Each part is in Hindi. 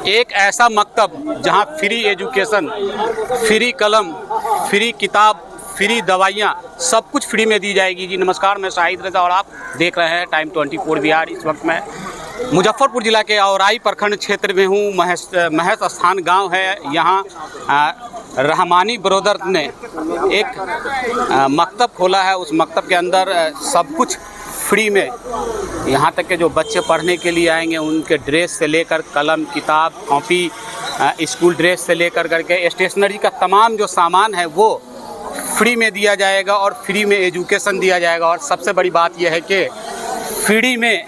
एक ऐसा मकतब जहां फ्री एजुकेशन, फ्री कलम, फ्री किताब, फ्री दवाइयाँ, सब कुछ फ्री में दी जाएगी। जी नमस्कार, मैं शाहिद रज़ा और आप देख रहे हैं टाइम 24 बिहार। इस वक्त मैं मुजफ्फरपुर ज़िला के औराई प्रखंड क्षेत्र में हूँ। महस स्थान गांव है। यहाँ रहमानी ब्रदर्स ने एक मकतब खोला है। उस मकतब के अंदर सब कुछ फ्री में, यहाँ तक के जो बच्चे पढ़ने के लिए आएंगे उनके ड्रेस से लेकर कलम, किताब, कॉपी, स्कूल ड्रेस से लेकर करके स्टेशनरी का तमाम जो सामान है वो फ्री में दिया जाएगा और फ्री में एजुकेशन दिया जाएगा। और सबसे बड़ी बात यह है कि फ्री में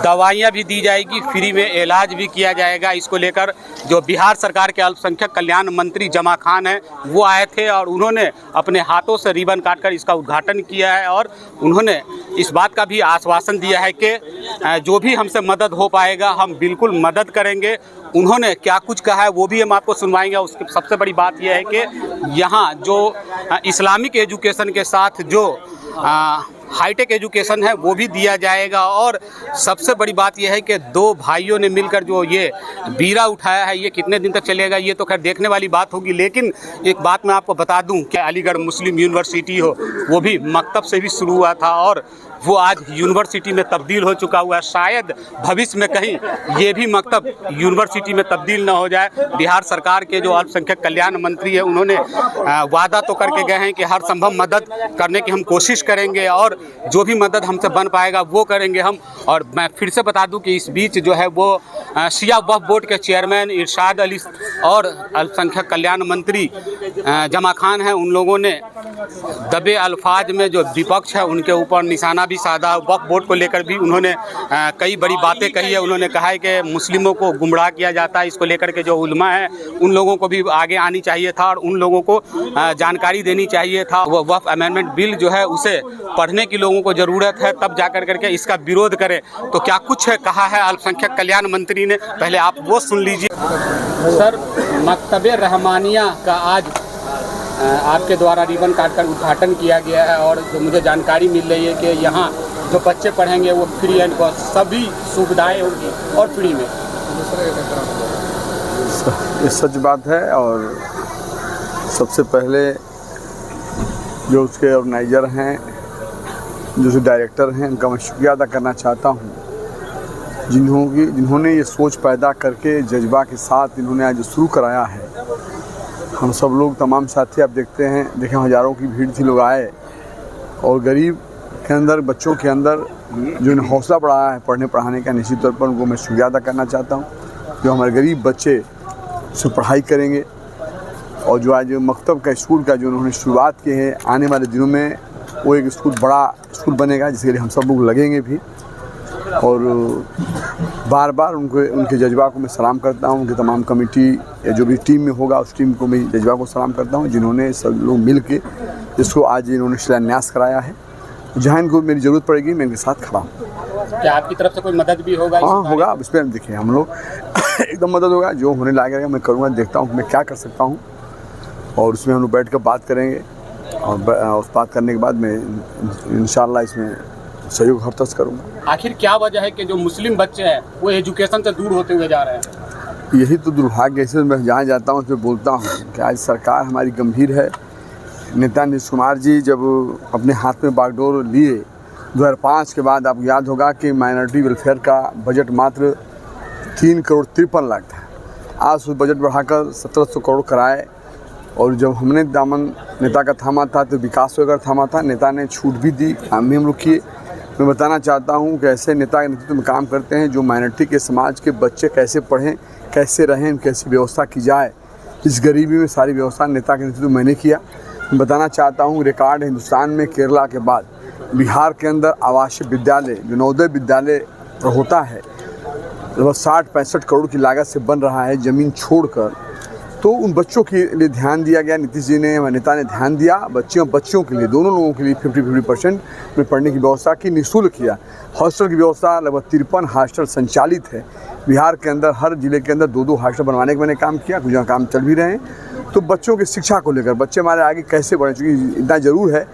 दवाइयाँ भी दी जाएगी, फ्री में इलाज भी किया जाएगा। इसको लेकर जो बिहार सरकार के अल्पसंख्यक कल्याण मंत्री जमा खान हैं वो आए थे और उन्होंने अपने हाथों से रिबन काटकर इसका उद्घाटन किया है। और उन्होंने इस बात का भी आश्वासन दिया है कि जो भी हमसे मदद हो पाएगा हम बिल्कुल मदद करेंगे। उन्होंने क्या कुछ कहा है वो भी हम आपको सुनवाएंगे। उसकी सबसे बड़ी बात यह है कि यहाँ जो इस्लामिक एजुकेशन के साथ जो हाईटेक एजुकेशन है वो भी दिया जाएगा। और सबसे बड़ी बात यह है कि दो भाइयों ने मिलकर जो ये बीड़ा उठाया है ये कितने दिन तक चलेगा ये तो खैर देखने वाली बात होगी। लेकिन एक बात मैं आपको बता दूं कि अलीगढ़ मुस्लिम यूनिवर्सिटी हो वो भी मकतब से भी शुरू हुआ था और वो आज यूनिवर्सिटी में तब्दील हो चुका हुआ है। शायद भविष्य में कहीं ये भी मकतब यूनिवर्सिटी में तब्दील ना हो जाए। बिहार सरकार के जो अल्पसंख्यक कल्याण मंत्री है उन्होंने वादा तो करके गए हैं कि हर संभव मदद करने की हम कोशिश करेंगे और जो भी मदद हमसे बन पाएगा वो करेंगे हम। और मैं फिर से बता दूं कि इस बीच जो है वो शिया वक्फ बोर्ड के चेयरमैन इरशाद अली और अल्पसंख्यक कल्याण मंत्री जमा खान हैं, उन लोगों ने दबे अल्फाज में जो विपक्ष है उनके ऊपर निशाना भी साधा। वक्फ बोर्ड को लेकर भी उन्होंने कई बड़ी बातें कही है। उन्होंने कहा है कि मुस्लिमों को गुमराह किया जाता है। इसको लेकर के जो उलमा है उन लोगों को भी आगे आनी चाहिए था और उन लोगों को जानकारी देनी चाहिए था। वो वक्फ अमेंडमेंट बिल जो है उसे पढ़ने की लोगों को ज़रूरत है, तब जा कर करके इसका विरोध करें। तो क्या कुछ है कहा है अल्पसंख्यक कल्याण मंत्री ने, पहले आप वो सुन लीजिए। सर, मकतबे रहमानिया का आज आपके द्वारा रिबन काटकर उद्घाटन किया गया है और जो मुझे जानकारी मिल रही है कि यहाँ जो बच्चे पढ़ेंगे वो फ्री एंड कॉस्ट सभी सुविधाएं होंगी और फ्री में। ये सच बात है। और सबसे पहले जो उसके ऑर्गेनाइज़र हैं, जो डायरेक्टर हैं, उनका मैं शुक्रिया अदा करना चाहता हूँ जिन्होंने ये सोच पैदा करके जज्बा के साथ इन्होंने आज शुरू कराया है। हम सब लोग तमाम साथी आप देखें हज़ारों की भीड़ थी, लोग आए और गरीब के अंदर, बच्चों के अंदर जो इन्हें हौसला बढ़ाया है पढ़ने पढ़ाने का, निश्चित तौर पर उनको मैं शुक्रिया अदा करना चाहता हूँ। जो हमारे गरीब बच्चे से पढ़ाई करेंगे और जो आज मकतब का स्कूल का जो उन्होंने शुरुआत की है, आने वाले दिनों में वो एक स्कूल बड़ा स्कूल बनेगा जिसके लिए हम सब लोग लगेंगे भी। और बार बार उनके जज्बा को मैं सलाम करता हूँ। उनकी तमाम कमेटी या जो भी टीम में होगा उस टीम को मैं जज्बा को सलाम करता हूँ जिन्होंने सब लोग मिल के इसको आज इन्होंने शिलान्यास कराया है। जहाँ इनको मेरी ज़रूरत पड़ेगी मैं इनके साथ खड़ा हूँ। क्या आपकी तरफ से कोई मदद भी होगा? हाँ होगा, इस पर देखिए हम लोग एकदम मदद होगा, जो होने लगेगा मैं करूँगा, देखता हूँ मैं क्या कर सकता हूँ और उसमें हम लोग बैठ कर बात करेंगे और उस बात करने के बाद मैं इंशाअल्लाह इसमें सहयोग हर तरह करूँगा। आखिर क्या वजह है कि जो मुस्लिम बच्चे हैं वो एजुकेशन से दूर होते हुए जा रहे हैं? यही तो दुर्भाग्य है। मैं जहाँ जाता हूँ उस पर बोलता हूँ कि आज सरकार हमारी गंभीर है। नेता नीतीश कुमार जी जब अपने हाथ में बागडोर लिए 2005 के बाद, आपको याद होगा कि माइनॉरिटी वेलफेयर का बजट मात्र 3 करोड़ 53 लाख था। आज उस बजट बढ़ाकर 1700 करोड़ कराए। और जब हमने दामन नेता का थामा था तो विकास वगैरह थामा था, नेता ने छूट भी दी, काम भी हम लोग किए। मैं बताना चाहता हूँ कि ऐसे नेता के नेतृत्व में काम करते हैं जो माइनॉरिटी के समाज के बच्चे कैसे पढ़ें, कैसे रहें, कैसी व्यवस्था की जाए। इस गरीबी में सारी व्यवस्था नेता के नेतृत्व में मैंने किया। मैं बताना चाहता हूँ रिकॉर्ड हिंदुस्तान में केरला के बाद बिहार के अंदर आवासीय विद्यालय जो नवोदय विद्यालय होता है लगभग 60-65 करोड़ की लागत से बन रहा है ज़मीन छोड़कर। तो उन बच्चों के लिए ध्यान दिया गया, नीतीश जी ने, नेता ने ध्यान दिया। बच्चों के लिए, दोनों लोगों के लिए 50% में पढ़ने की व्यवस्था की, निःशुल्क किया। हॉस्टल की व्यवस्था लगभग 53 हॉस्टल संचालित है बिहार के अंदर। हर जिले के अंदर 2-2 हॉस्टल बनवाने का मैंने काम किया, कुछ जगह काम चल भी रहे हैं। तो बच्चों की शिक्षा को लेकर बच्चे हमारे आगे कैसे बढ़े, चूँकि इतना ज़रूर है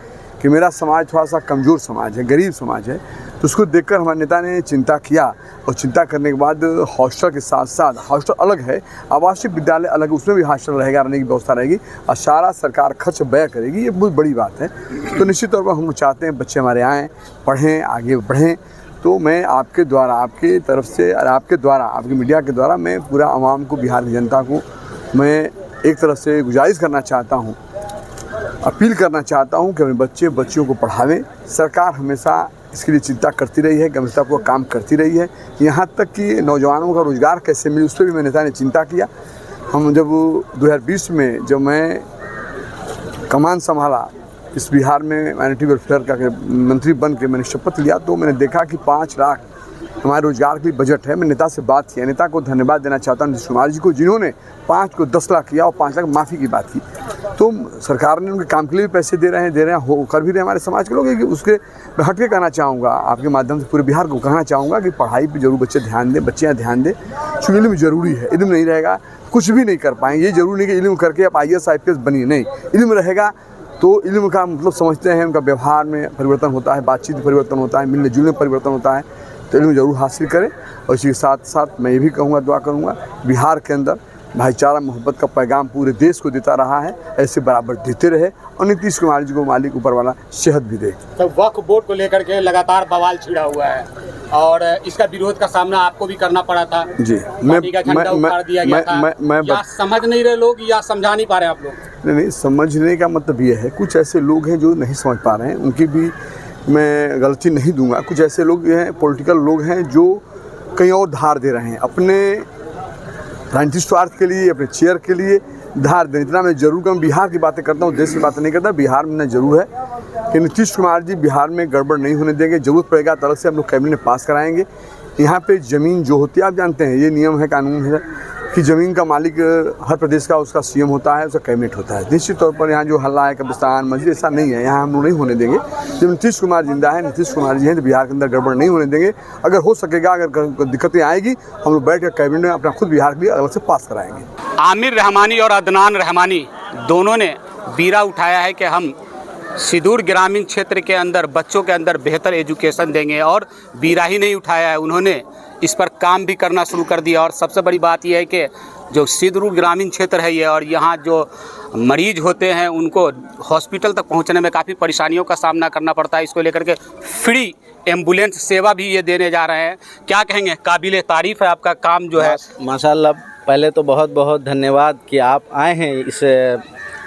कि मेरा समाज थोड़ा सा कमज़ोर समाज है, गरीब समाज है, तो उसको देखकर हमारे नेता ने चिंता किया और चिंता करने के बाद हॉस्टल के साथ साथ, हॉस्टल अलग है, आवासीय विद्यालय अलग है, उसमें भी हॉस्टल रहेगा, रहने की व्यवस्था रहेगी और सारा सरकार खर्च व्यय करेगी। ये बहुत बड़ी बात है। तो निश्चित तौर पर हम चाहते हैं बच्चे हमारे आएँ, पढ़ें, आगे बढ़ें। तो मैं आपके द्वारा, आपके तरफ से और आपके द्वारा, आपके मीडिया के द्वारा मैं पूरा आवाम को, बिहार की जनता को मैं एक तरफ से गुजारिश करना चाहता हूँ, अपील करना चाहता हूँ कि अपने बच्चियों को पढ़ावें। सरकार हमेशा इसके लिए चिंता करती रही है, गंभीरतापूर्वक काम करती रही है। यहाँ तक कि नौजवानों का रोज़गार कैसे मिले उस पर भी मेरे नेता ने चिंता किया। हम जब 2020 में जब मैं कमान संभाला, इस बिहार में माइनॉरिटी वेलफेयर का मंत्री बन के मैंने शपथ लिया, तो मैंने देखा कि 5 लाख हमारे रोजगार के लिए बजट है। मैं नेता से बात किया, नेता को धन्यवाद देना चाहता हूँ नीतीश कुमार जी को, जिन्होंने 5 को 10 लाख किया और 5 लाख माफ़ी की बात की। तो सरकार ने उनके काम के लिए भी पैसे दे रहे हैं, हो कर भी रहे हमारे समाज के लोग। कि उसके हट के कहना चाहूँगा, आपके माध्यम से पूरे बिहार को कहना चाहूँगा कि पढ़ाई पर जरूर बच्चे ध्यान दें, बच्चियाँ ध्यान दें। क्योंकि इल्म ज़रूरी है, इल्म नहीं रहेगा कुछ भी नहीं कर पाएंगे। ये जरूरी नहीं कि इल्म करके आप IAS IPS बनिए, नहीं, इल्म रहेगा तो इल्म का मतलब समझते हैं, उनका व्यवहार में परिवर्तन होता है, बातचीत में परिवर्तन होता है, मिलने जुलने में परिवर्तन होता है। तो इल्म जरूर हासिल करें। और इसी के साथ साथ मैं ये भी कहूँगा, दुआ करूँगा, बिहार के अंदर भाईचारा मोहब्बत का पैगाम पूरे देश को देता रहा है, ऐसे बराबर देते रहे और नीतीश कुमार जी को मालिक ऊपर वाला सेहत भी दे। तो वक्फ बोर्ड को लेकर के लगातार बवाल छिड़ा हुआ है और इसका विरोध का सामना आपको भी करना पड़ा था। जी, पार्टी का झंडा उतार दिया गया था। या समझ नहीं रहे लोग या समझा नहीं पा रहे आप लोग? नहीं, समझने का मतलब ये है, कुछ ऐसे लोग हैं जो नहीं समझ पा रहे हैं, उनकी भी मैं गलती नहीं दूंगा। कुछ ऐसे लोग हैं, पॉलिटिकल लोग हैं, जो कहीं और धार दे रहे हैं अपने राजनीतिक स्वार्थ के लिए, अपने चेयर के लिए धार दें। इतना मैं जरूर कहूँ, बिहार की बातें करता हूँ, देश की बातें नहीं करता। बिहार में जरूर है कि नीतीश कुमार जी बिहार में गड़बड़ नहीं होने देंगे। जरूरत पड़ेगा तो अलग से हम लोग कैबिनेट में पास कराएंगे। यहाँ पे ज़मीन जो होती है, आप जानते हैं ये नियम है, कानून है कि ज़मीन का मालिक हर प्रदेश का उसका CM होता है, उसका कैबिनेट होता है। निश्चित तौर पर यहाँ जो हल्ला है, कब्रिस्तान, मस्जिद, ऐसा नहीं है, यहाँ हम लोग नहीं होने देंगे। जब नीतीश कुमार जिंदा है, नीतीश कुमार जी हैं, तो बिहार के अंदर गड़बड़ नहीं होने देंगे। अगर हो सकेगा, अगर दिक्कतें आएगी, हम लोग बैठ कर कैबिनेट में अपना खुद बिहार के लिए अलग से पास कराएंगे। आमिर रहमानी और अदनान रहमानी दोनों ने बीड़ा उठाया है कि हम सुदूर ग्रामीण क्षेत्र के अंदर बच्चों के अंदर बेहतर एजुकेशन देंगे, और बीड़ा ही नहीं उठाया है, उन्होंने इस पर काम भी करना शुरू कर दिया। और सबसे बड़ी बात यह है कि जो सुदूर ग्रामीण क्षेत्र है ये, और यहाँ जो मरीज होते हैं उनको हॉस्पिटल तक पहुँचने में काफ़ी परेशानियों का सामना करना पड़ता है। इसको लेकर के फ्री एम्बुलेंस सेवा भी ये देने जा रहे हैं। क्या कहेंगे? काबिले तारीफ़ है आपका काम जो है। माशाल्लाह, पहले तो बहुत बहुत धन्यवाद कि आप आए हैं इस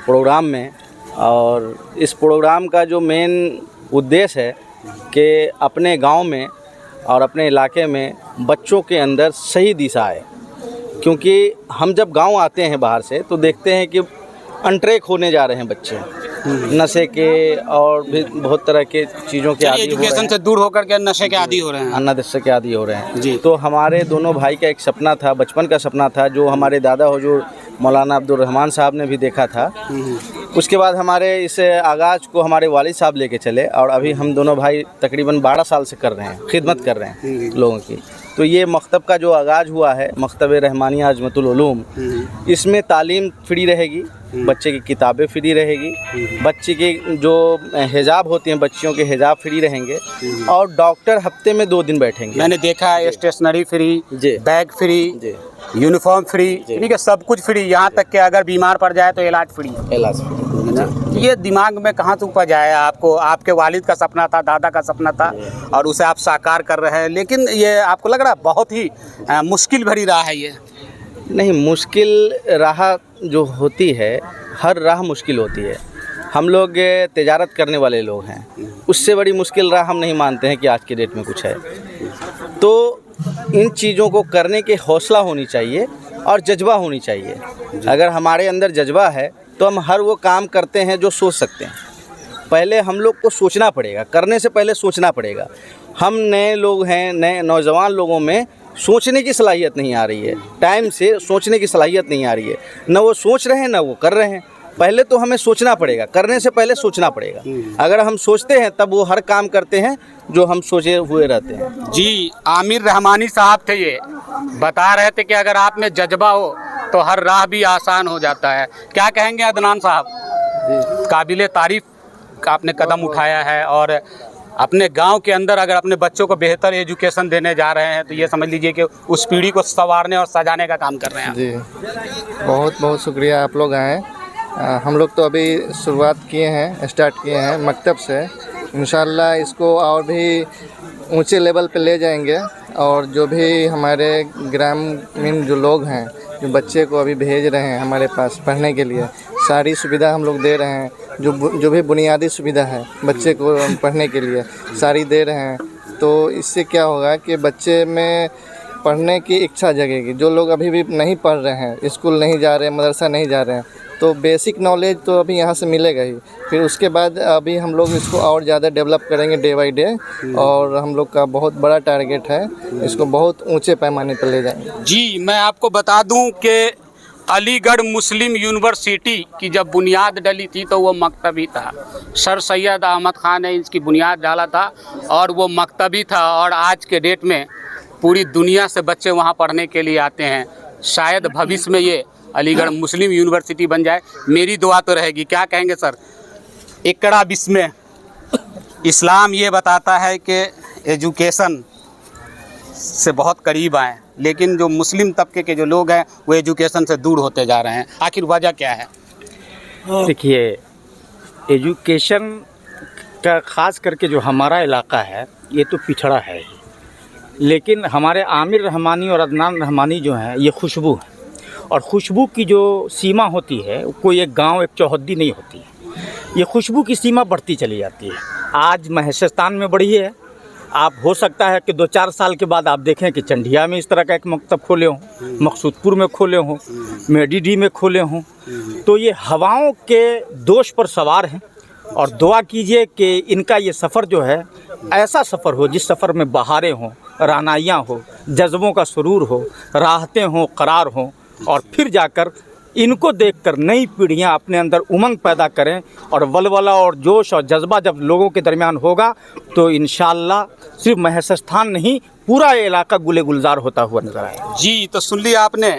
प्रोग्राम में। और इस प्रोग्राम का जो मेन उद्देश्य है कि अपने गांव में और अपने इलाके में बच्चों के अंदर सही दिशा आए। क्योंकि हम जब गांव आते हैं बाहर से तो देखते हैं कि अनट्रैक होने जा रहे हैं बच्चे, नशे के और भी बहुत तरह के चीज़ों के आदी हो रहे हैं, एजुकेशन से दूर होकर के नशे के आदी हो रहे हैं, नशे के आदी हो रहे हैं जी। तो हमारे दोनों भाई का एक सपना था, बचपन का सपना था, जो हमारे दादा हुजूर मौलाना अब्दुल रहमान साहब ने भी देखा था। उसके बाद हमारे इस आगाज़ को हमारे वालिद साहब लेके चले, और अभी हम दोनों भाई तकरीबन 12 साल से कर रहे हैं, खिदमत कर रहे हैं लोगों की। तो ये मकतब का जो आगाज़ हुआ है, मकतब रहमानिया अजमतुल उलूम, इसमें तालीम फ्री रहेगी, बच्चे की किताबें फ्री रहेगी, बच्चे की जो हिजाब होती हैं, बच्चियों के हिजाब फ्री रहेंगे, और डॉक्टर हफ्ते में 2 दिन बैठेंगे। मैंने देखा है stationery free, bag free, uniform free, यानी कि सब कुछ फ्री। यहाँ तक कि अगर बीमार पड़ जाए तो इलाज फ्री। ये दिमाग में कहाँ से उपज आया आपको? आपके वालिद का सपना था, दादा का सपना था, और उसे आप साकार कर रहे हैं। लेकिन ये आपको लग रहा है बहुत ही मुश्किल भरी राह है ये? नहीं, मुश्किल राह जो होती है, हर राह मुश्किल होती है। हम लोग तिजारत करने वाले लोग हैं, उससे बड़ी मुश्किल राह हम नहीं मानते हैं कि आज के डेट में कुछ है। तो इन चीज़ों को करने की हौसला होनी चाहिए और जज्बा होनी चाहिए। अगर हमारे अंदर जज्बा है तो हम हर वो काम करते हैं जो सोच सकते हैं। पहले हम लोग को सोचना पड़ेगा, करने से पहले सोचना पड़ेगा। हम नए लोग हैं, नए नौजवान लोगों में सोचने की सलाहियत नहीं आ रही है, टाइम से सोचने की सलाहियत नहीं आ रही है। न वो सोच रहे हैं, न वो कर रहे हैं। पहले तो हमें सोचना पड़ेगा, करने से पहले सोचना पड़ेगा। अगर हम सोचते हैं तब वो हर काम करते हैं जो हम सोचे हुए रहते हैं। जी, आमिर रहमानी साहब थे, ये बता रहे थे कि अगर आप में जज्बा हो तो हर राह भी आसान हो जाता है। क्या कहेंगे अदनान साहब? काबिले तारीफ़ आपने कदम उठाया है, और अपने गांव के अंदर अगर अपने बच्चों को बेहतर एजुकेशन देने जा रहे हैं तो ये समझ लीजिए कि उस पीढ़ी को संवारने और सजाने का काम कर रहे हैं। जी, बहुत बहुत शुक्रिया आप लोग आए। हम लोग तो अभी शुरुआत किए हैं, स्टार्ट किए हैं मकतब से। इंशाल्लाह इसको और भी ऊंचे लेवल पे ले जाएंगे और जो भी हमारे ग्रामीण जो लोग हैं, जो बच्चे को अभी भेज रहे हैं हमारे पास पढ़ने के लिए, सारी सुविधा हम लोग दे रहे हैं। जो भी बुनियादी सुविधा है बच्चे को पढ़ने के लिए सारी दे रहे हैं। तो इससे क्या होगा कि बच्चे में पढ़ने की इच्छा जगेगी। जो लोग अभी भी नहीं पढ़ रहे हैं, स्कूल नहीं जा रहे हैं, मदरसा नहीं जा रहे हैं, तो बेसिक नॉलेज तो अभी यहाँ से मिलेगा ही। फिर उसके बाद अभी हम लोग इसको और ज़्यादा डेवलप करेंगे डे बाई डे, और हम लोग का बहुत बड़ा टारगेट है, इसको बहुत ऊंचे पैमाने पर ले जाएंगे। जी, मैं आपको बता दूं कि अलीगढ़ मुस्लिम यूनिवर्सिटी की जब बुनियाद डली थी तो वो मकतबी था। सर सैयद अहमद ख़ान ने इसकी बुनियाद डाला था और वो मकतबी था। और आज के डेट में पूरी दुनिया से बच्चे वहाँ पढ़ने के लिए आते हैं। शायद भविष्य में ये अलीगढ़ मुस्लिम यूनिवर्सिटी बन जाए, मेरी दुआ तो रहेगी। क्या कहेंगे सर? इकरा बिस्म इस्लाम ये बताता है कि एजुकेशन से बहुत करीब आएँ, लेकिन जो मुस्लिम तबके के जो लोग हैं वो एजुकेशन से दूर होते जा रहे हैं। आखिर वजह क्या है? देखिए, एजुकेशन का ख़ास करके जो हमारा इलाका है ये तो पिछड़ा है ही, लेकिन हमारे आमिर रहमानी और अदनान रहमानी जो हैं ये खुशबू है। और खुशबू की जो सीमा होती है कोई एक गांव एक चौहद्दी नहीं होती है, ये खुशबू की सीमा बढ़ती चली जाती है। आज महसिस्तान में बढ़ी है, आप हो सकता है कि 2-4 साल के बाद आप देखें कि चंडिया में इस तरह का एक मकतब खोले हों, मकसूदपुर में खोले हों, मेडीडी में खोले हों। तो ये हवाओं के दोष पर सवार हैं और दुआ कीजिए कि इनका ये सफ़र जो है ऐसा सफ़र हो जिस सफ़र में बहारें हों, रानाइयाँ हो, जज्बों का सुरूर हो, राहतें हों, करार हों, और फिर जाकर इनको देखकर नई पीढ़ियां अपने अंदर उमंग पैदा करें। और वलवला और जोश और जज्बा जब लोगों के दरमियान होगा तो इंशाअल्लाह सिर्फ महसिस्तान नहीं पूरा इलाका गुले गुलजार होता हुआ नजर आएगा। जी, तो सुन लिया आपने,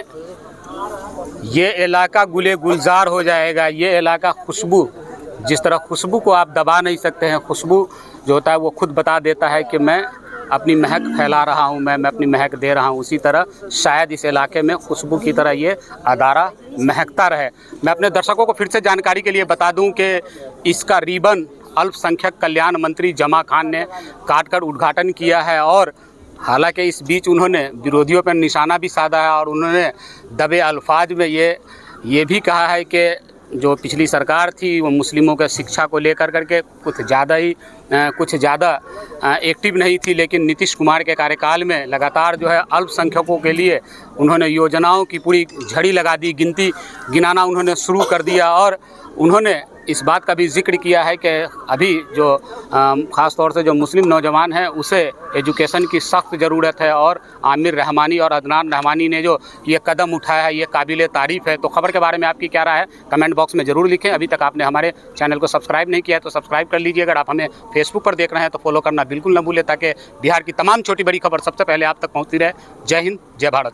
ये इलाका गुले गुलजार हो जाएगा। ये इलाका खुशबू, जिस तरह खुशबू को आप दबा नहीं सकते हैं, खुशबू जो होता है वो खुद बता देता है कि मैं अपनी महक फैला रहा हूँ, मैं अपनी महक दे रहा हूँ। उसी तरह शायद इस इलाके में खुशबू की तरह ये अदारा महकता रहे। मैं अपने दर्शकों को फिर से जानकारी के लिए बता दूं कि इसका रिबन अल्पसंख्यक कल्याण मंत्री जमा खान ने काटकर उद्घाटन किया है। और हालांकि इस बीच उन्होंने विरोधियों पर निशाना भी साधा है और उन्होंने दबे अल्फाज में ये भी कहा है कि जो पिछली सरकार थी वो मुस्लिमों के शिक्षा को लेकर करके कुछ ज़्यादा एक्टिव नहीं थी, लेकिन नीतीश कुमार के कार्यकाल में लगातार जो है अल्पसंख्यकों के लिए उन्होंने योजनाओं की पूरी झड़ी लगा दी, गिनाना उन्होंने शुरू कर दिया। और उन्होंने इस बात का भी जिक्र किया है कि अभी जो ख़ास तौर से जो मुस्लिम नौजवान हैं उसे एजुकेशन की सख्त ज़रूरत है। और आमिर रहमानी और अदनान रहमानी ने जो ये कदम उठाया है ये काबिल तारीफ़ है। तो खबर के बारे में आपकी क्या राय है कमेंट बॉक्स में ज़रूर लिखें। अभी तक आपने हमारे चैनल को सब्सक्राइब नहीं किया है तो सब्सक्राइब कर लीजिए। अगर आप हमें फेसबुक पर देख रहे हैं तो फॉलो करना बिल्कुल न भूलें, ताकि बिहार की तमाम छोटी बड़ी खबर सबसे पहले आप तक पहुँचती रहे। जय हिंद, जय भारत।